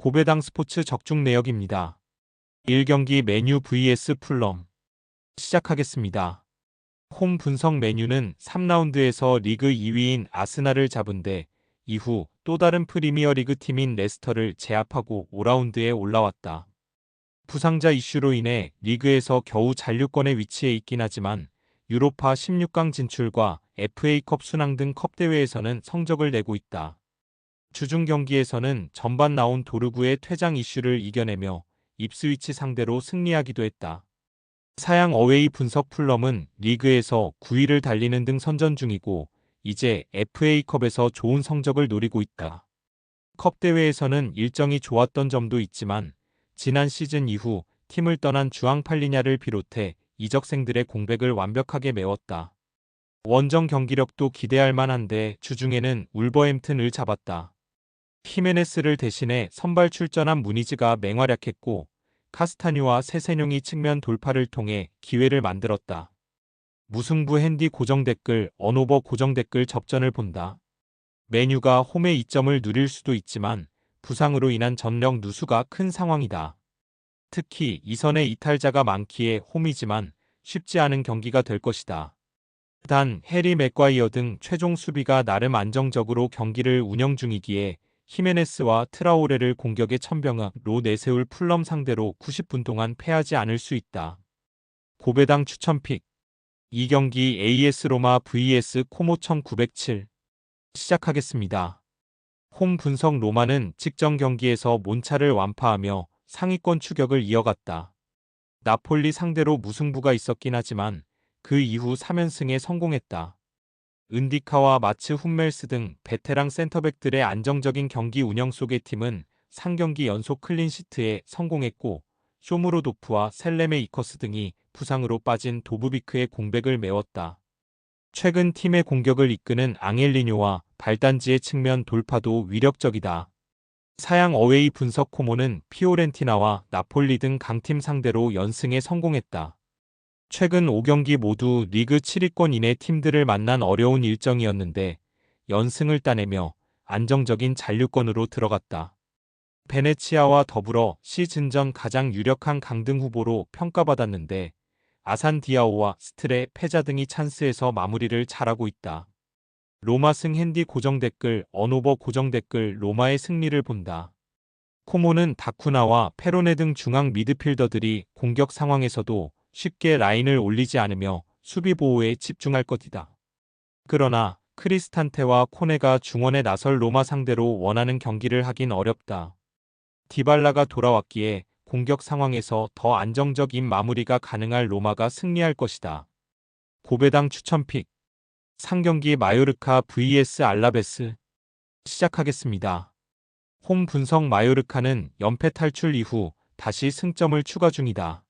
고배당 스포츠 적중 내역입니다. 1경기 메뉴 vs 풀럼 시작하겠습니다. 홈 분석 메뉴는 3라운드에서 리그 2위인 아스날을 잡은 데 이후 또 다른 프리미어리그 팀인 레스터를 제압하고 5라운드에 올라왔다. 부상자 이슈로 인해 리그에서 겨우 잔류권에 위치해 있긴 하지만 유로파 16강 진출과 FA컵 순항 등 컵 대회에서는 성적을 내고 있다. 주중 경기에서는 전반 나온 도르구의 퇴장 이슈를 이겨내며 입스위치 상대로 승리하기도 했다. 사양 어웨이 분석 풀럼은 리그에서 9위를 달리는 등 선전 중이고 이제 FA컵에서 좋은 성적을 노리고 있다. 컵 대회에서는 일정이 좋았던 점도 있지만 지난 시즌 이후 팀을 떠난 주앙 팔리냐를 비롯해 이적생들의 공백을 완벽하게 메웠다. 원정 경기력도 기대할 만한데 주중에는 울버햄튼을 잡았다. 히메네스를 대신해 선발 출전한 무니즈가 맹활약했고 카스타뉴와 세세뇽이 측면 돌파를 통해 기회를 만들었다. 무승부 핸디 고정 댓글 언오버 고정 댓글 접전을 본다. 메뉴가 홈의 이점을 누릴 수도 있지만 부상으로 인한 전력 누수가 큰 상황이다. 특히 이선의 이탈자가 많기에 홈이지만 쉽지 않은 경기가 될 것이다. 단 해리 맥과이어 등 최종 수비가 나름 안정적으로 경기를 운영 중이기에 히메네스와 트라오레를 공격의 천병으로 내세울 풀럼 상대로 90분 동안 패하지 않을 수 있다. 고배당 추천픽 2경기 AS 로마 vs 코모 1907 시작하겠습니다. 홈 분석 로마는 직전 경기에서 몬차를 완파하며 상위권 추격을 이어갔다. 나폴리 상대로 무승부가 있었긴 하지만 그 이후 3연승에 성공했다. 은디카와 마츠 훈멜스 등 베테랑 센터백들의 안정적인 경기 운영 속의 팀은 3경기 연속 클린시트에 성공했고 쇼무로도프와 셀레메 이커스 등이 부상으로 빠진 도브비크의 공백을 메웠다. 최근 팀의 공격을 이끄는 앙헬리뇨와 발단지의 측면 돌파도 위력적이다. 사양 어웨이 분석 코모는 피오렌티나와 나폴리 등 강팀 상대로 연승에 성공했다. 최근 5경기 모두 리그 7위권 이내 팀들을 만난 어려운 일정이었는데 연승을 따내며 안정적인 잔류권으로 들어갔다. 베네치아와 더불어 시즌 전 가장 유력한 강등 후보로 평가받았는데 아산 디아오와 스트레, 페자 등이 찬스에서 마무리를 잘하고 있다. 로마 승 핸디 고정 댓글 언오버 고정 댓글 로마의 승리를 본다. 코모는 다쿠나와 페로네 등 중앙 미드필더들이 공격 상황에서도 쉽게 라인을 올리지 않으며 수비 보호에 집중할 것이다. 그러나 크리스탄테와 코네가 중원에 나설 로마 상대로 원하는 경기를 하긴 어렵다. 디발라가 돌아왔기에 공격 상황에서 더 안정적인 마무리가 가능할 로마가 승리할 것이다. 고배당 추천픽 3경기 마요르카 vs 알라베스 시작하겠습니다. 홈 분석 마요르카는 연패 탈출 이후 다시 승점을 추가 중이다.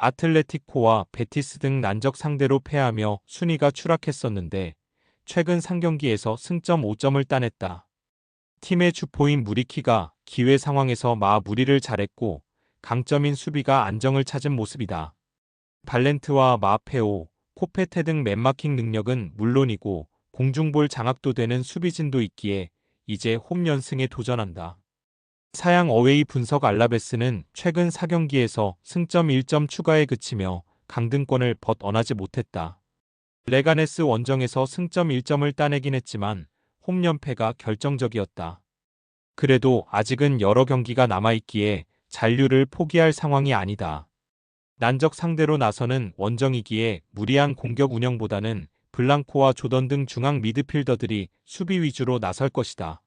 아틀레티코와 베티스 등 난적 상대로 패하며 순위가 추락했었는데 최근 3경기에서 승점 5점을 따냈다. 팀의 주포인 무리키가 기회 상황에서 마무리를 잘했고 강점인 수비가 안정을 찾은 모습이다. 발렌트와 마페오, 코페테 등 맨마킹 능력은 물론이고 공중볼 장악도 되는 수비진도 있기에 이제 홈 연승에 도전한다. 사양 어웨이 분석 알라베스는 최근 4경기에서 승점 1점 추가에 그치며 강등권을 벗어나지 못했다. 레가네스 원정에서 승점 1점을 따내긴 했지만 홈 연패가 결정적이었다. 그래도 아직은 여러 경기가 남아있기에 잔류를 포기할 상황이 아니다. 난적 상대로 나서는 원정이기에 무리한 공격 운영보다는 블랑코와 조던 등 중앙 미드필더들이 수비 위주로 나설 것이다.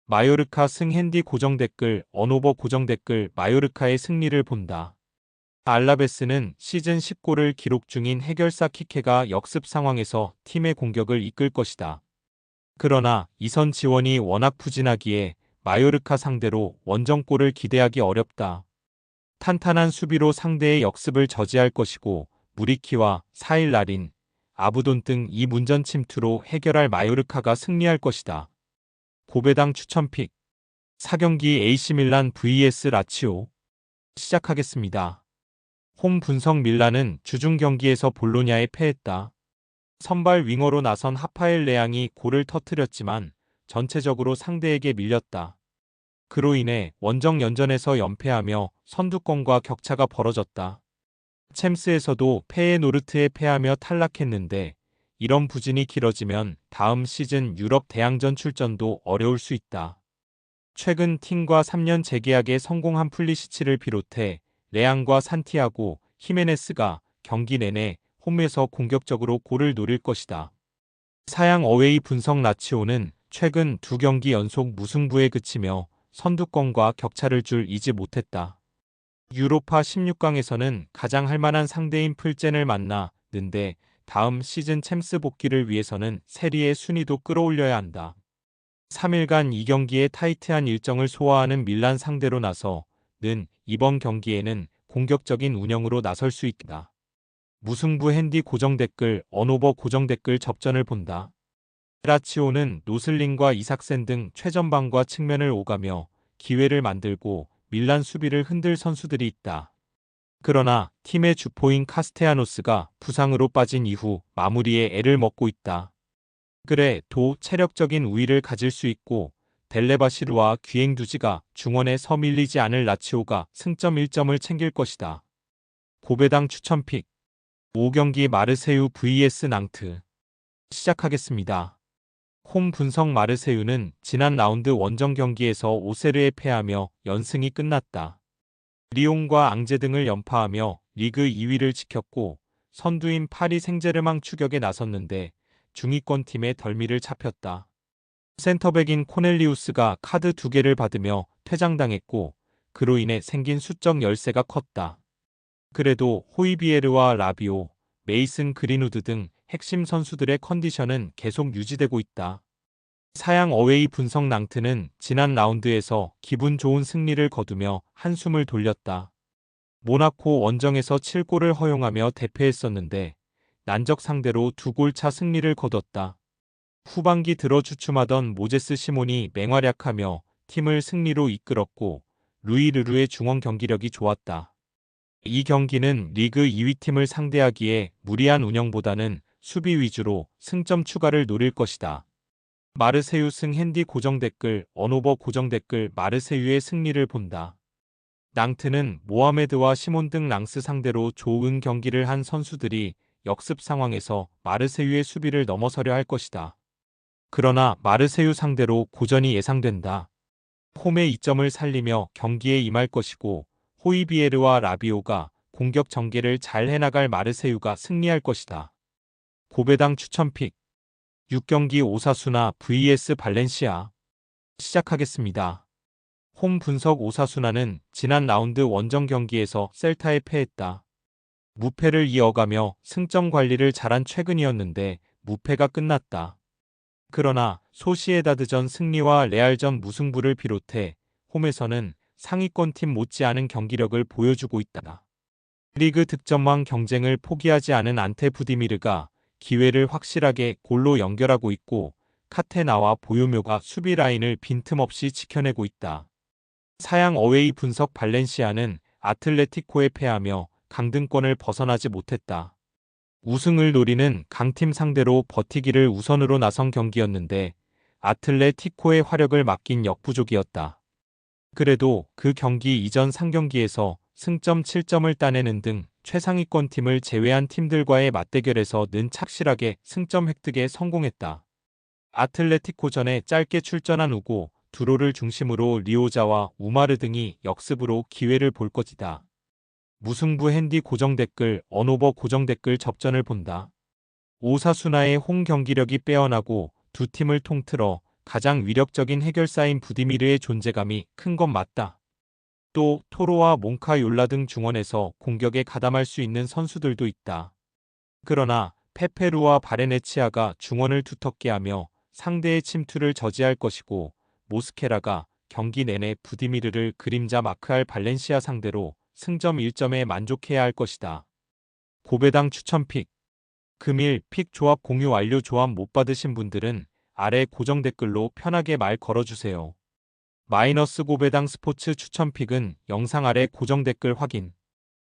마요르카 승 핸디 고정 댓글 언오버 고정 댓글 마요르카의 승리를 본다. 알라베스는 시즌 10골을 기록 중인 해결사 키케가 역습 상황에서 팀의 공격을 이끌 것이다. 그러나 이선 지원이 워낙 부진하기에 마요르카 상대로 원정골을 기대하기 어렵다. 탄탄한 수비로 상대의 역습을 저지할 것이고 무리키와 사일 라린, 아부돈 등 이 문전 침투로 해결할 마요르카가 승리할 것이다. 고배당 추천픽 4경기 AC 밀란 vs 라치오 시작하겠습니다. 홈 분석 밀란은 주중 경기에서 볼로냐에 패했다. 선발 윙어로 나선 하파엘 레앙이 골을 터뜨렸지만 전체적으로 상대에게 밀렸다. 그로 인해 원정 연전에서 연패하며 선두권과 격차가 벌어졌다. 챔스에서도 페예노르트에 패하며 탈락했는데 이런 부진이 길어지면 다음 시즌 유럽 대항전 출전도 어려울 수 있다. 최근 팀과 3년 재계약에 성공한 플리시치를 비롯해 레앙과 산티아고, 히메네스가 경기 내내 홈에서 공격적으로 골을 노릴 것이다. 사양 어웨이 분석 라치오는 최근 2경기 연속 무승부에 그치며 선두권과 격차를 줄이지 못했다. 유로파 16강에서는 가장 할만한 상대인 풀젠을 만나는데 다음 시즌 챔스 복귀를 위해서는 세리의 순위도 끌어올려야 한다. 3일간 2경기의 타이트한 일정을 소화하는 밀란 상대로 나서는 이번 경기에는 공격적인 운영으로 나설 수 있다. 무승부 핸디 고정 댓글, 언오버 고정 댓글 접전을 본다. 라치오는 노슬링과 이삭센 등 최전방과 측면을 오가며 기회를 만들고 밀란 수비를 흔들 선수들이 있다. 그러나 팀의 주포인 카스테야노스가 부상으로 빠진 이후 마무리에 애를 먹고 있다. 그래 도 체력적인 우위를 가질 수 있고 델레바시르와 귀행두지가 중원에 서밀리지 않을 라치오가 승점 1점을 챙길 것이다. 고배당 추천픽 5경기 마르세유 vs 낭트 시작하겠습니다. 홈 분석 마르세유는 지난 라운드 원정 경기에서 오세르에 패하며 연승이 끝났다. 리옹과 앙제 등을 연파하며 리그 2위를 지켰고 선두인 파리 생제르맹 추격에 나섰는데 중위권 팀의 덜미를 잡혔다. 센터백인 코넬리우스가 카드 2개를 받으며 퇴장당했고 그로 인해 생긴 수적 열세가 컸다. 그래도 호이비에르와 라비오, 메이슨 그린우드 등 핵심 선수들의 컨디션은 계속 유지되고 있다. 사양 어웨이 분석 낭트는 지난 라운드에서 기분 좋은 승리를 거두며 한숨을 돌렸다. 모나코 원정에서 7골을 허용하며 대패했었는데 난적 상대로 2골차 승리를 거뒀다. 후반기 들어 주춤하던 모제스 시몬이 맹활약하며 팀을 승리로 이끌었고 루이 르루의 중원 경기력이 좋았다. 이 경기는 리그 2위 팀을 상대하기에 무리한 운영보다는 수비 위주로 승점 추가를 노릴 것이다. 마르세유 승 핸디 고정 댓글, 언오버 고정 댓글 마르세유의 승리를 본다. 낭트는 모하메드와 시몬 등 랑스 상대로 좋은 경기를 한 선수들이 역습 상황에서 마르세유의 수비를 넘어서려 할 것이다. 그러나 마르세유 상대로 고전이 예상된다. 홈의 이점을 살리며 경기에 임할 것이고 호이비에르와 라비오가 공격 전개를 잘 해나갈 마르세유가 승리할 것이다. 고배당 추천픽 6경기 오사수나 vs 발렌시아 시작하겠습니다. 홈 분석 오사수나는 지난 라운드 원정 경기에서 셀타에 패했다. 무패를 이어가며 승점 관리를 잘한 최근이었는데 무패가 끝났다. 그러나 소시에다드전 승리와 레알전 무승부를 비롯해 홈에서는 상위권 팀 못지않은 경기력을 보여주고 있다. 리그 득점왕 경쟁을 포기하지 않은 안테 부디미르가 기회를 확실하게 골로 연결하고 있고 카테나와 보요묘가 수비 라인을 빈틈없이 지켜내고 있다. 사양 어웨이 분석 발렌시아는 아틀레티코에 패하며 강등권을 벗어나지 못했다. 우승을 노리는 강팀 상대로 버티기를 우선으로 나선 경기였는데 아틀레티코의 화력을 맡긴 역부족이었다. 그래도 그 경기 이전 3경기에서 승점 7점을 따내는 등 최상위권 팀을 제외한 팀들과의 맞대결에서 는 착실하게 승점 획득에 성공했다. 아틀레티코전에 짧게 출전한 우고, 두로를 중심으로 리오자와 우마르 등이 역습으로 기회를 볼 것이다. 무승부 핸디 고정 댓글, 언오버 고정 댓글 접전을 본다. 오사수나의 홈 경기력이 빼어나고 두 팀을 통틀어 가장 위력적인 해결사인 부디미르의 존재감이 큰 건 맞다. 또 토로와 몽카욜라 등 중원에서 공격에 가담할 수 있는 선수들도 있다. 그러나 페페루와 바레네치아가 중원을 두텁게 하며 상대의 침투를 저지할 것이고 모스케라가 경기 내내 부디미르를 그림자 마크할 발렌시아 상대로 승점 1점에 만족해야 할 것이다. 고배당 추천픽 금일 픽 조합 공유 완료. 조합 못 받으신 분들은 아래 고정 댓글로 편하게 말 걸어주세요. 마이너스 고배당 스포츠 추천픽은 영상 아래 고정 댓글 확인.